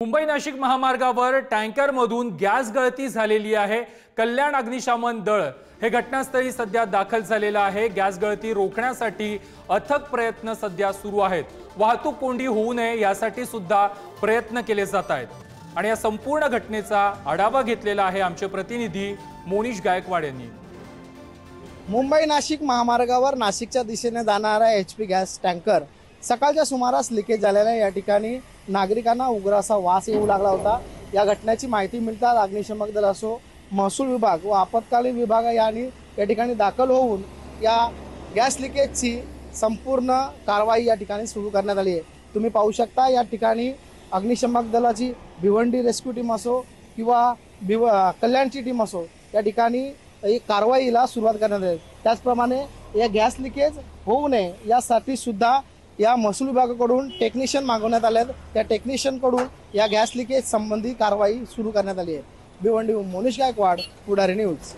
मुंबई नाशिक महामार्गावर टँकरमधून गॅस गळती झालेली आहे। कल्याण अग्निशमन दळ हे घटनास्थळी सध्या दाखल झालेला आहे। गॅस गळती रोखण्यासाठी अथक प्रयत्न सध्या सुरू आहेत। वाहतूक कोंडी होऊ नये यासाठी सुद्धा प्रयत्न केले जात आहेत आणि या संपूर्ण घटनेचा आढावा घेतलेला आहे आमचे प्रतिनिधी मोनिश गायकवाड यांनी। मुंबई नाशिक महामार्गावर नाशिकच्या दिशेने जाणारा एचपी गॅस टँकर सकाळच्या सुमारास लिकेज झालेला या ठिकाणी नागरिकांना उग्र असा वास येऊ लागला होता। या घटनेची माहिती मिळताच अग्निशमन दल असो, महसूल विभाग व आपत्कालीन विभाग यांनी या ठिकाणी दाखल होऊन या गॅस लिकेजची संपूर्ण कारवाई या ठिकाणी सुरू करण्यात आली आहे। तुम्ही पाहू शकता या ठिकाणी अग्निशमन दलाची भिवंडी रेस्क्यू टीम असो किंवा कल्याणची टीम असो या ठिकाणी कारवाईला सुरुवात करण्यात आली। त्याचप्रमाणे या गॅस लिकेज होऊ नये यासाठी सुद्धा या महसूल विभागाकडून टेक्निशियन मागवण्यात आले आहेत। त्या टेक्निशियनकडून या गॅस लिकेज संबंधी कारवाई सुरू करण्यात आली आहे। भिवंडी मोनिश गायकवाड, पुढारी न्यूज।